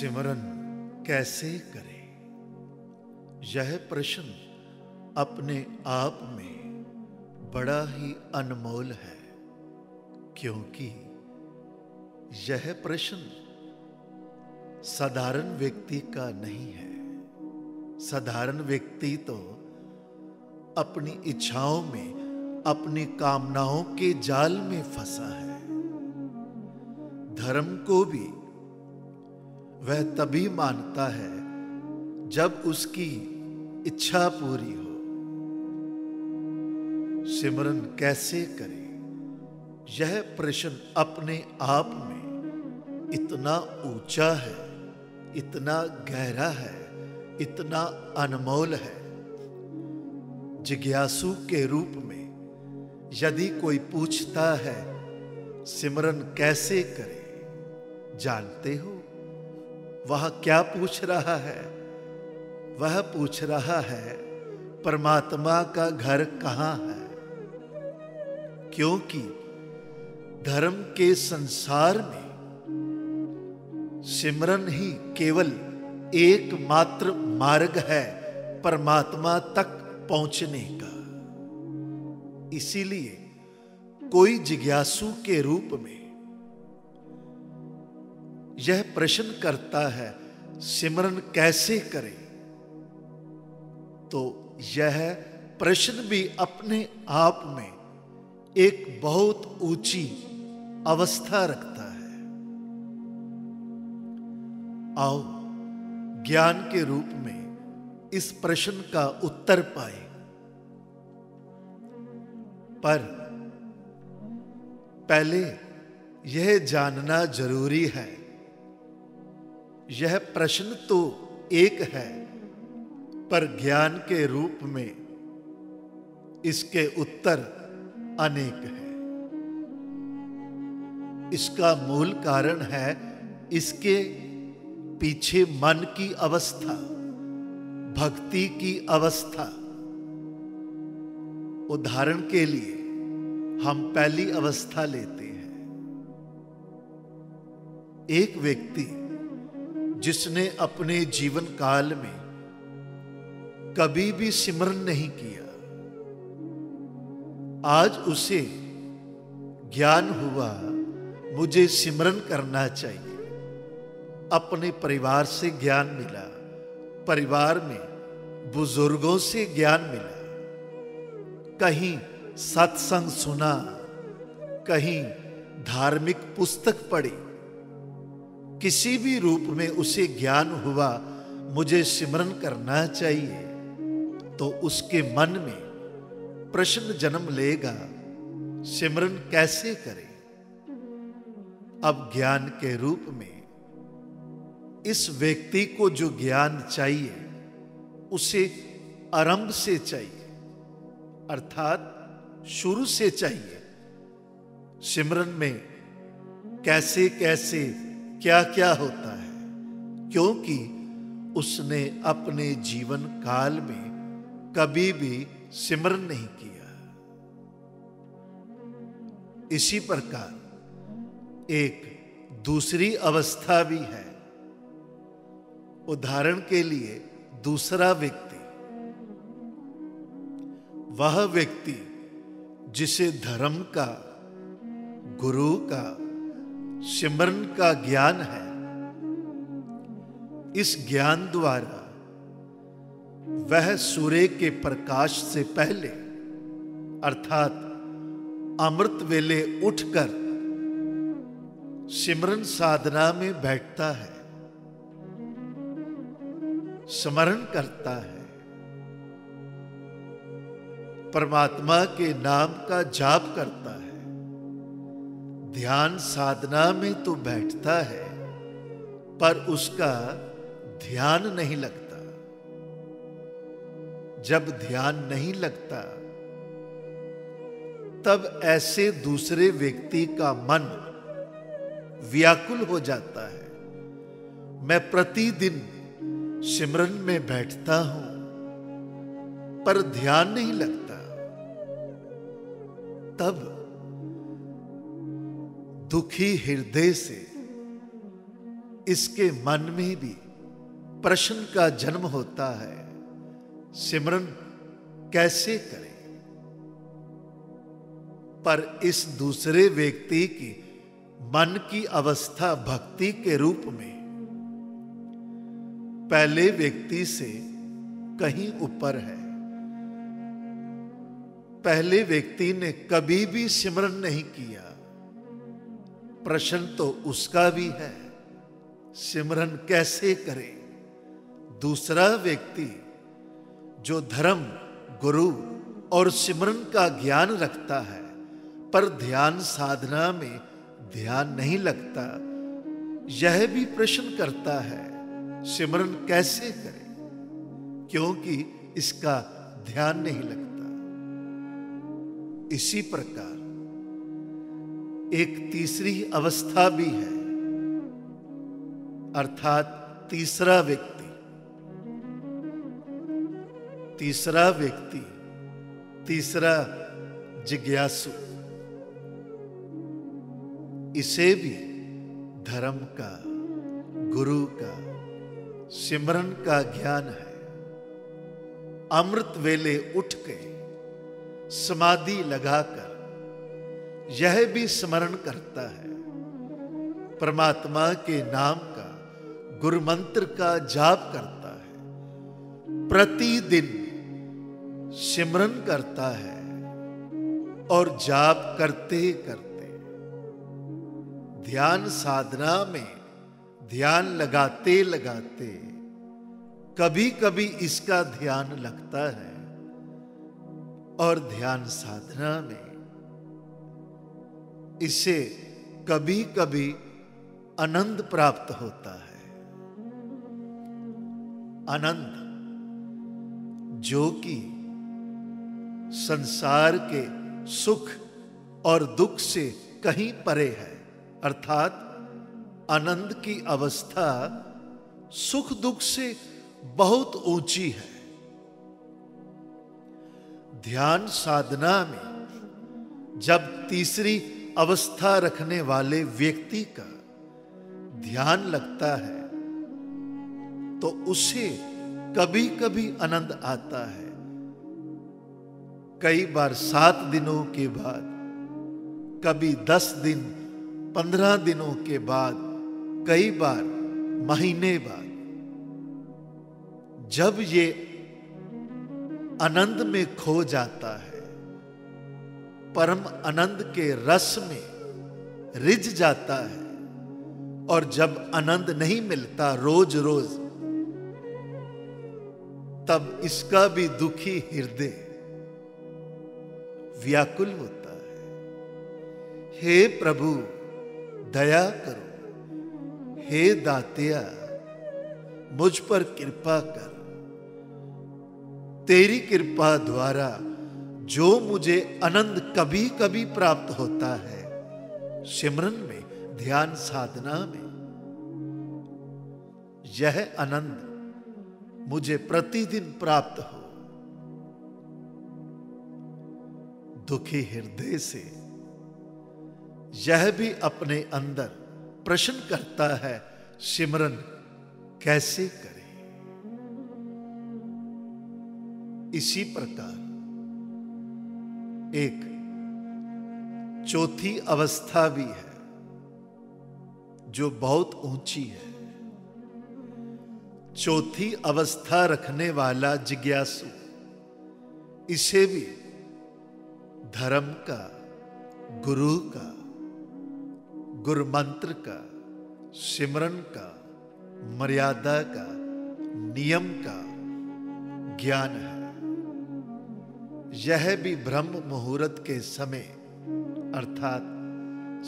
सिमरन कैसे करें? यह प्रश्न अपने आप में बड़ा ही अनमोल है, क्योंकि यह प्रश्न साधारण व्यक्ति का नहीं है। साधारण व्यक्ति तो अपनी इच्छाओं में, अपनी कामनाओं के जाल में फंसा है। धर्म को भी वह तभी मानता है जब उसकी इच्छा पूरी हो। सिमरन कैसे करे? यह प्रश्न अपने आप में इतना ऊंचा है, इतना गहरा है, इतना अनमोल है। जिज्ञासु के रूप में यदि कोई पूछता है सिमरन कैसे करे, जानते हो वह क्या पूछ रहा है? वह पूछ रहा है परमात्मा का घर कहां है। क्योंकि धर्म के संसार में सिमरन ही केवल एकमात्र मार्ग है परमात्मा तक पहुंचने का। इसीलिए कोई जिज्ञासु के रूप में यह प्रश्न करता है सिमरन कैसे करें, तो यह प्रश्न भी अपने आप में एक बहुत ऊंची अवस्था रखता है। आओ ज्ञान के रूप में इस प्रश्न का उत्तर पाए। पर पहले यह जानना जरूरी है, यह प्रश्न तो एक है, पर ज्ञान के रूप में इसके उत्तर अनेक हैं। इसका मूल कारण है इसके पीछे मन की अवस्था, भक्ति की अवस्था। उदाहरण के लिए हम पहली अवस्था लेते हैं। एक व्यक्ति जिसने अपने जीवन काल में कभी भी सिमरन नहीं किया, आज उसे ज्ञान हुआ मुझे सिमरन करना चाहिए। अपने परिवार से ज्ञान मिला, परिवार में बुजुर्गों से ज्ञान मिला, कहीं सत्संग सुना, कहीं धार्मिक पुस्तक पढ़ी, किसी भी रूप में उसे ज्ञान हुआ मुझे सिमरन करना चाहिए, तो उसके मन में प्रश्न जन्म लेगा सिमरन कैसे करें। अब ज्ञान के रूप में इस व्यक्ति को जो ज्ञान चाहिए उसे आरंभ से चाहिए, अर्थात शुरू से चाहिए। सिमरन में कैसे कैसे क्या क्या होता है, क्योंकि उसने अपने जीवन काल में कभी भी सिमरन नहीं किया। इसी प्रकार एक दूसरी अवस्था भी है। उदाहरण के लिए दूसरा व्यक्ति, वह व्यक्ति जिसे धर्म का, गुरु का, सिमरन का ज्ञान है। इस ज्ञान द्वारा वह सूर्य के प्रकाश से पहले, अर्थात अमृत वेले उठकर सिमरन साधना में बैठता है, स्मरण करता है, परमात्मा के नाम का जाप करता है। ध्यान साधना में तो बैठता है, पर उसका ध्यान नहीं लगता। जब ध्यान नहीं लगता, तब ऐसे दूसरे व्यक्ति का मन व्याकुल हो जाता है। मैं प्रतिदिन सिमरन में बैठता हूं, पर ध्यान नहीं लगता। तब दुखी हृदय से इसके मन में भी प्रश्न का जन्म होता है, सिमरन कैसे करें। पर इस दूसरे व्यक्ति की मन की अवस्था भक्ति के रूप में पहले व्यक्ति से कहीं ऊपर है। पहले व्यक्ति ने कभी भी सिमरन नहीं किया, प्रश्न तो उसका भी है, सिमरन कैसे करे। दूसरा व्यक्ति जो धर्म, गुरु और सिमरन का ज्ञान रखता है पर ध्यान साधना में ध्यान नहीं लगता, यह भी प्रश्न करता है, सिमरन कैसे करे, क्योंकि इसका ध्यान नहीं लगता। इसी प्रकार एक तीसरी अवस्था भी है, अर्थात तीसरा व्यक्ति, तीसरा जिज्ञासु। इसे भी धर्म का, गुरु का, सिमरन का ज्ञान है। अमृत वेले उठ के समाधि लगाकर यह भी स्मरण करता है, परमात्मा के नाम का, गुरु मंत्र का जाप करता है, प्रतिदिन सिमरन करता है और जाप करते करते ध्यान साधना में ध्यान लगाते लगाते कभी कभी इसका ध्यान लगता है और ध्यान साधना में इसे कभी कभी आनंद प्राप्त होता है। आनंद जो कि संसार के सुख और दुख से कहीं परे है, अर्थात आनंद की अवस्था सुख दुख से बहुत ऊंची है। ध्यान साधना में जब तीसरी अवस्था रखने वाले व्यक्ति का ध्यान लगता है तो उसे कभी कभी आनंद आता है, कई बार 7 दिनों के बाद, कभी 10 दिन, 15 दिनों के बाद, कई बार महीने बाद। जब ये आनंद में खो जाता है, परम आनंद के रस में रिझ जाता है, और जब आनंद नहीं मिलता रोज रोज, तब इसका भी दुखी हृदय व्याकुल होता है। हे प्रभु दया करो, हे दातिया मुझ पर कृपा कर, तेरी कृपा द्वारा जो मुझे आनंद कभी कभी प्राप्त होता है, सिमरन में, ध्यान साधना में, यह आनंद मुझे प्रतिदिन प्राप्त हो। दुखी हृदय से यह भी अपने अंदर प्रश्न करता है, सिमरन कैसे करें। इसी प्रकार एक चौथी अवस्था भी है जो बहुत ऊंची है। चौथी अवस्था रखने वाला जिज्ञासु, इसे भी धर्म का, गुरु का, गुरु मंत्र का, सिमरन का, मर्यादा का, नियम का ज्ञान है। यह भी ब्रह्म मुहूर्त के समय, अर्थात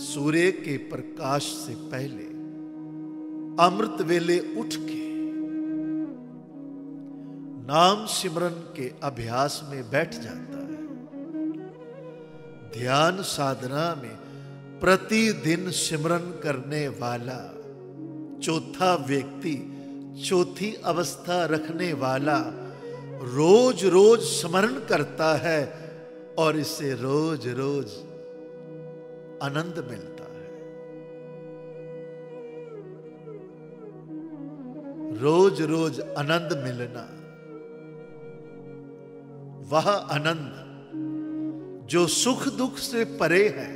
सूर्य के प्रकाश से पहले अमृत वेले उठ के नाम सिमरन के अभ्यास में बैठ जाता है। ध्यान साधना में प्रतिदिन सिमरन करने वाला चौथा व्यक्ति, चौथी अवस्था रखने वाला रोज रोज स्मरण करता है और इससे रोज रोज आनंद मिलता है। रोज रोज आनंद मिलना, वह आनंद जो सुख दुख से परे है,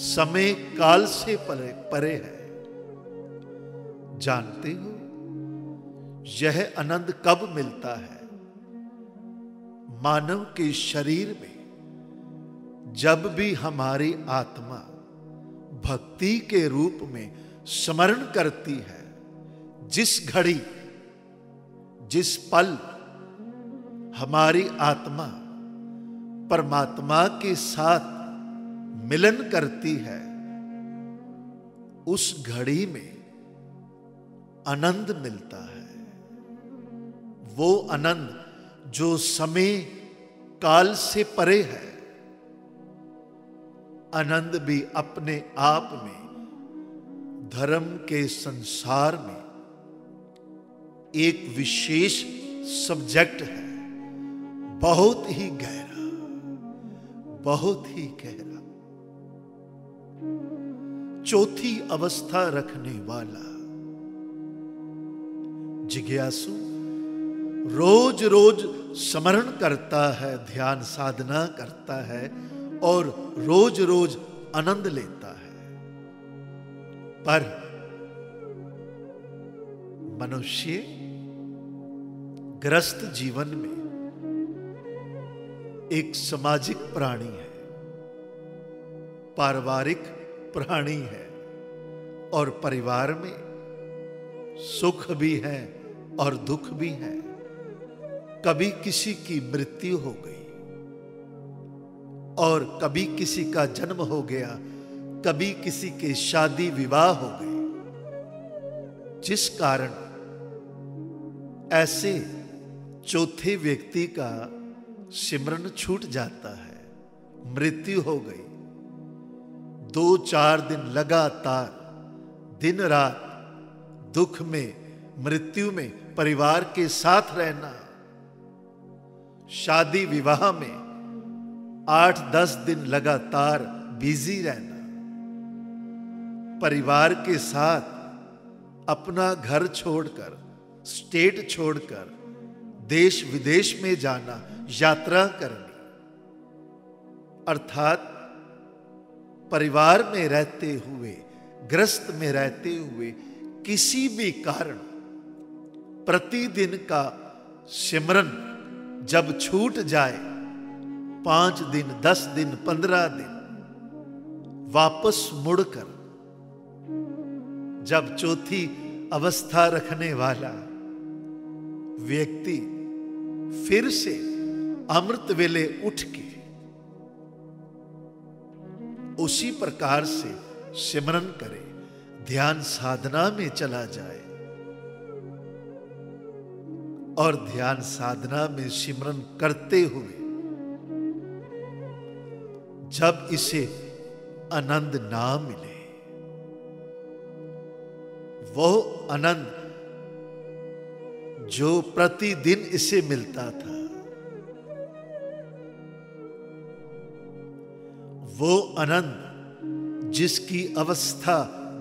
समय काल से परे है। जानते हो यह आनंद कब मिलता है? मानव के शरीर में जब भी हमारी आत्मा भक्ति के रूप में स्मरण करती है, जिस घड़ी जिस पल हमारी आत्मा परमात्मा के साथ मिलन करती है, उस घड़ी में आनंद मिलता है। वो आनंद जो समय काल से परे है। आनंद भी अपने आप में धर्म के संसार में एक विशेष सब्जेक्ट है, बहुत ही गहरा, बहुत ही गहरा। चौथी अवस्था रखने वाला जिज्ञासु रोज रोज स्मरण करता है, ध्यान साधना करता है और रोज रोज आनंद लेता है। पर मनुष्य ग्रस्त जीवन में एक सामाजिक प्राणी है, पारिवारिक प्राणी है और परिवार में सुख भी है और दुख भी है। कभी किसी की मृत्यु हो गई और कभी किसी का जन्म हो गया, कभी किसी के शादी विवाह हो गई, जिस कारण ऐसे चौथे व्यक्ति का सिमरन छूट जाता है। मृत्यु हो गई, 2-4 दिन लगातार दिन रात दुख में, मृत्यु में परिवार के साथ रहना, शादी विवाह में 8-10 दिन लगातार बिजी रहना, परिवार के साथ अपना घर छोड़कर, स्टेट छोड़कर देश विदेश में जाना, यात्रा करनी, अर्थात परिवार में रहते हुए, ग्रस्त में रहते हुए किसी भी कारण प्रतिदिन का सिमरन जब छूट जाए, 5 दिन, 10 दिन, 15 दिन, वापस मुड़कर जब चौथी अवस्था रखने वाला व्यक्ति फिर से अमृत वेले उठ के उसी प्रकार से सिमरन करे, ध्यान साधना में चला जाए और ध्यान साधना में सिमरन करते हुए जब इसे आनंद ना मिले, वो आनंद जो प्रतिदिन इसे मिलता था, वो आनंद जिसकी अवस्था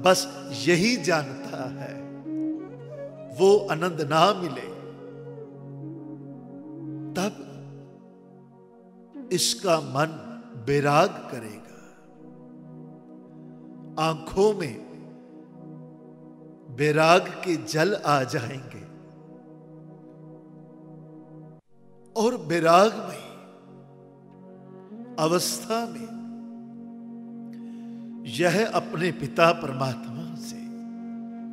बस यही जानता है, वो आनंद ना मिले, तब इसका मन बैराग करेगा, आंखों में बैराग के जल आ जाएंगे और बैरागमय अवस्था में यह अपने पिता परमात्मा से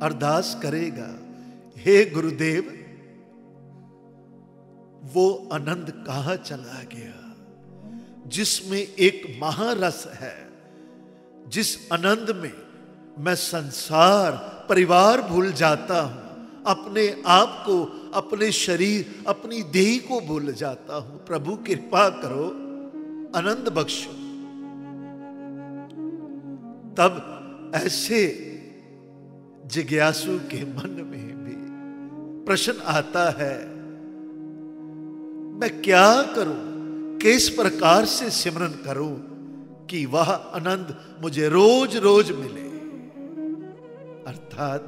अरदास करेगा, हे गुरुदेव, वो आनंद कहां चला गया जिसमें एक महारस है, जिस आनंद में मैं संसार परिवार भूल जाता हूं, अपने आप को, अपने शरीर, अपनी देह को भूल जाता हूं। प्रभु कृपा करो, आनंद बख्शो। तब ऐसे जिज्ञासु के मन में भी प्रश्न आता है, मैं क्या करूं, किस प्रकार से सिमरन करूं कि वह आनंद मुझे रोज रोज मिले। अर्थात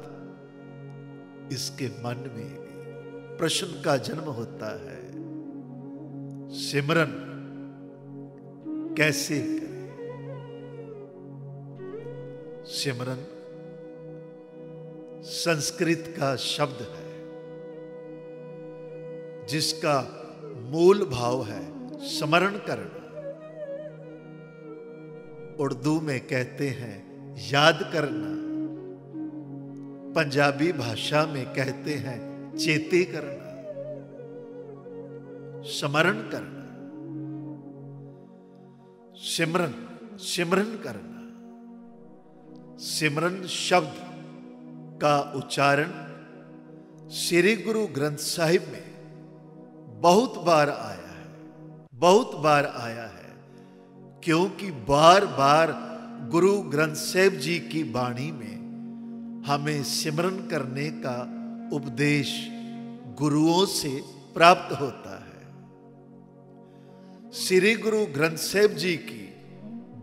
इसके मन में भी प्रश्न का जन्म होता है, सिमरन कैसे करें। सिमरन संस्कृत का शब्द है जिसका मूल भाव है स्मरण करना। उर्दू में कहते हैं याद करना, पंजाबी भाषा में कहते हैं चेते करना, स्मरण करना, सिमरन सिमरन करना। सिमरन शब्द का उच्चारण श्री गुरु ग्रंथ साहिब में बहुत बार आया है, बहुत बार आया है, क्योंकि बार बार गुरु ग्रंथ साहिब जी की वाणी में हमें सिमरन करने का उपदेश गुरुओं से प्राप्त होता है। श्री गुरु ग्रंथ साहिब जी की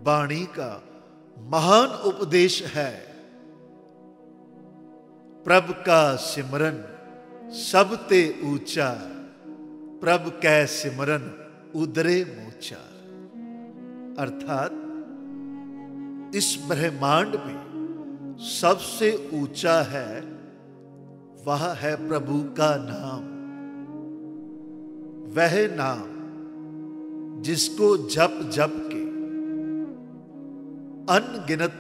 वाणी का महान उपदेश है, प्रभ का सिमरन सब ते ऊंचा, प्रभ कै सिमरन उदरे मूचा। अर्थात इस ब्रह्मांड में सबसे ऊंचा है वह है प्रभु का नाम। वह नाम जिसको जप जप के अनगिनत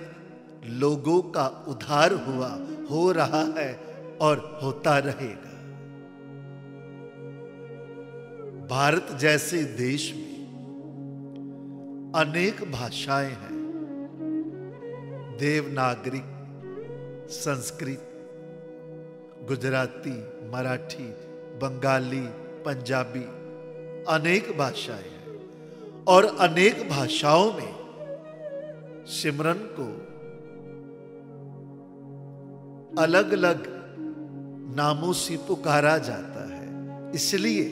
लोगों का उद्धार हुआ, हो रहा है और होता रहेगा। भारत जैसे देश में अनेक भाषाएं हैं, देवनागरी, संस्कृत, गुजराती, मराठी, बंगाली, पंजाबी, अनेक भाषाएं हैं और अनेक भाषाओं में सिमरन को अलग अलग नामों से पुकारा जाता है। इसलिए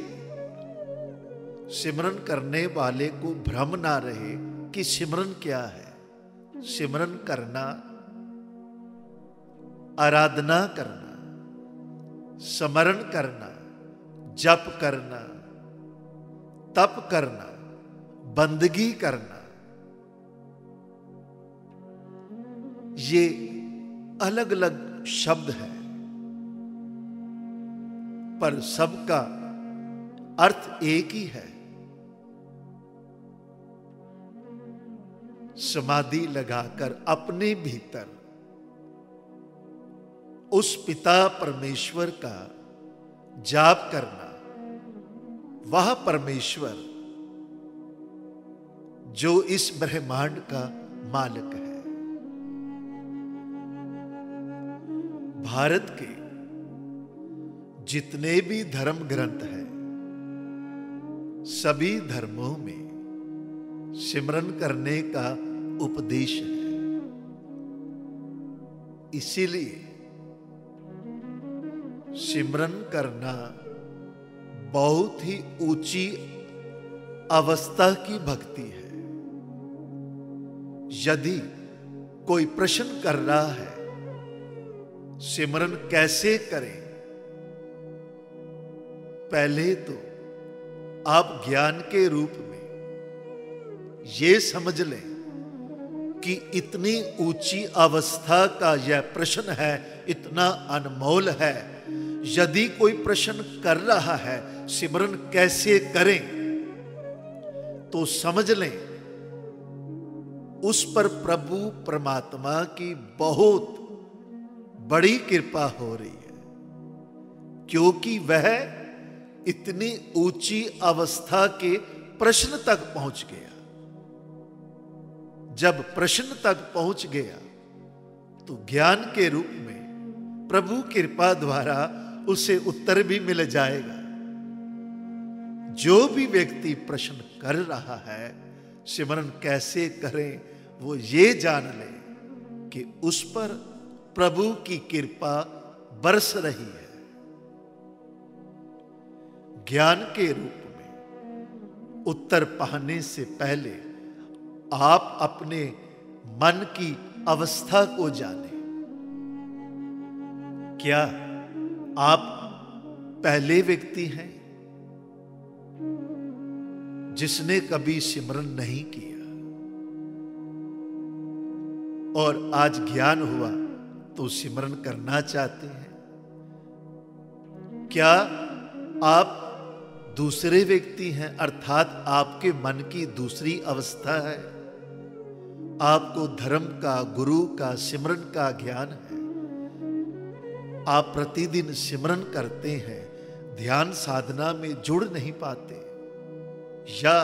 सिमरन करने वाले को भ्रम ना रहे कि सिमरन क्या है। सिमरन करना, आराधना करना, स्मरण करना, जप करना, तप करना, बंदगी करना, ये अलग अलग शब्द हैं, पर सबका अर्थ एक ही है। समाधि लगाकर अपने भीतर उस पिता परमेश्वर का जाप करना। वह परमेश्वर जो इस ब्रह्मांड का मालिक है। भारत के जितने भी धर्म ग्रंथ हैं, सभी धर्मों में सिमरन करने का उपदेश है। इसीलिए सिमरन करना बहुत ही ऊंची अवस्था की भक्ति है। यदि कोई प्रश्न कर रहा है सिमरन कैसे करें, पहले तो आप ज्ञान के रूप में ये समझ लें कि इतनी ऊंची अवस्था का यह प्रश्न है, इतना अनमोल है। यदि कोई प्रश्न कर रहा है सिमरन कैसे करें, तो समझ लें उस पर प्रभु परमात्मा की बहुत बड़ी कृपा हो रही है, क्योंकि वह इतनी ऊंची अवस्था के प्रश्न तक पहुंच गया। जब प्रश्न तक पहुंच गया तो ज्ञान के रूप में प्रभु कृपा द्वारा उसे उत्तर भी मिल जाएगा। जो भी व्यक्ति प्रश्न कर रहा है सिमरन कैसे करें, वो ये जान ले कि उस पर प्रभु की कृपा बरस रही है। ज्ञान के रूप में उत्तर पाने से पहले आप अपने मन की अवस्था को जाने। क्या आप पहले व्यक्ति हैं जिसने कभी सिमरन नहीं किया, और आज ज्ञान हुआ तो सिमरन करना चाहते हैं। क्या आप दूसरे व्यक्ति हैं, अर्थात आपके मन की दूसरी अवस्था है? आपको धर्म का, गुरु का, सिमरन का ज्ञान है, आप प्रतिदिन सिमरन करते हैं, ध्यान साधना में जुड़ नहीं पाते, या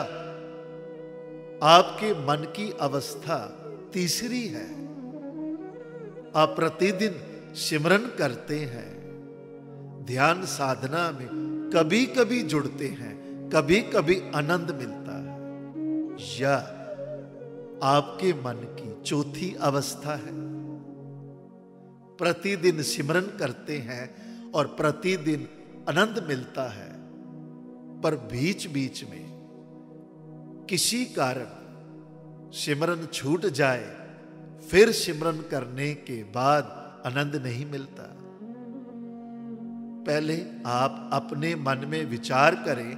आपके मन की अवस्था तीसरी है, आप प्रतिदिन सिमरन करते हैं, ध्यान साधना में कभी कभी जुड़ते हैं, कभी कभी आनंद मिलता है, या आपके मन की चौथी अवस्था है, प्रतिदिन सिमरन करते हैं और प्रतिदिन आनंद मिलता है, पर बीच बीच में किसी कारण सिमरन छूट जाए, फिर सिमरन करने के बाद आनंद नहीं मिलता। पहले आप अपने मन में विचार करें,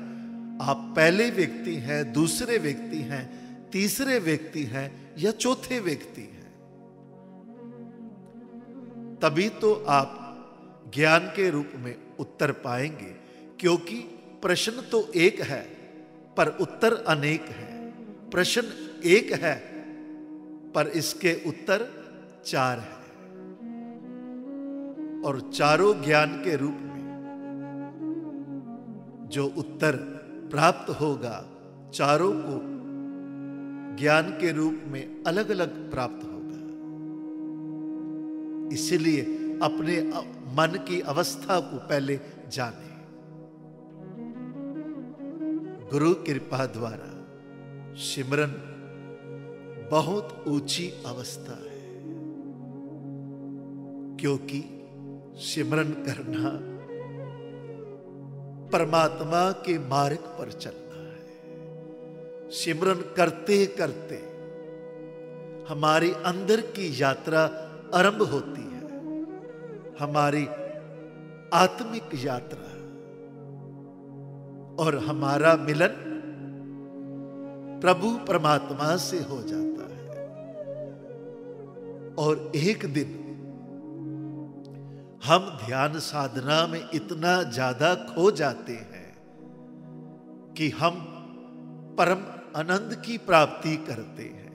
आप पहले व्यक्ति हैं, दूसरे व्यक्ति हैं, तीसरे व्यक्ति हैं या चौथे व्यक्ति हैं? तभी तो आप ज्ञान के रूप में उत्तर पाएंगे, क्योंकि प्रश्न तो एक है पर उत्तर अनेक है। प्रश्न एक है पर इसके उत्तर 4 है, और चारों ज्ञान के रूप में जो उत्तर प्राप्त होगा, चारों को ज्ञान के रूप में अलग अलग प्राप्त होगा। इसलिए अपने मन की अवस्था को पहले जाने। गुरु कृपा द्वारा सिमरन बहुत ऊंची अवस्था है, क्योंकि सिमरन करना परमात्मा के मार्ग पर चलना है। सिमरन करते करते हमारी अंदर की यात्रा आरंभ होती है, हमारी आत्मिक यात्रा, और हमारा मिलन प्रभु परमात्मा से हो जाता है। और एक दिन हम ध्यान साधना में इतना ज्यादा खो जाते हैं कि हम परम आनंद की प्राप्ति करते हैं,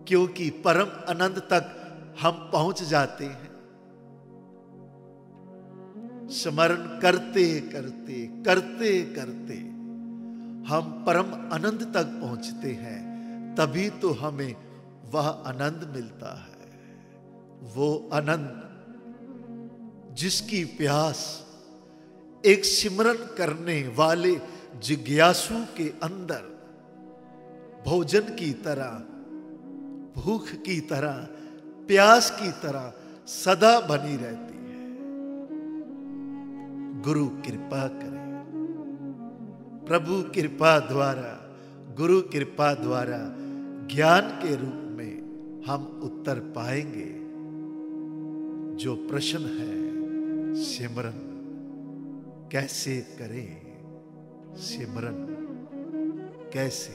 क्योंकि परम आनंद तक हम पहुंच जाते हैं। स्मरण करते करते करते करते हम परम आनंद तक पहुंचते हैं, तभी तो हमें वह आनंद मिलता है। वो आनंद जिसकी प्यास एक सिमरन करने वाले जिज्ञासु के अंदर भोजन की तरह, भूख की तरह, प्यास की तरह सदा बनी रहती है। गुरु कृपा करे, प्रभु कृपा द्वारा, गुरु कृपा द्वारा ज्ञान के रूप में हम उत्तर पाएंगे। जो प्रश्न है, सिमरन कैसे करें, सिमरन कैसे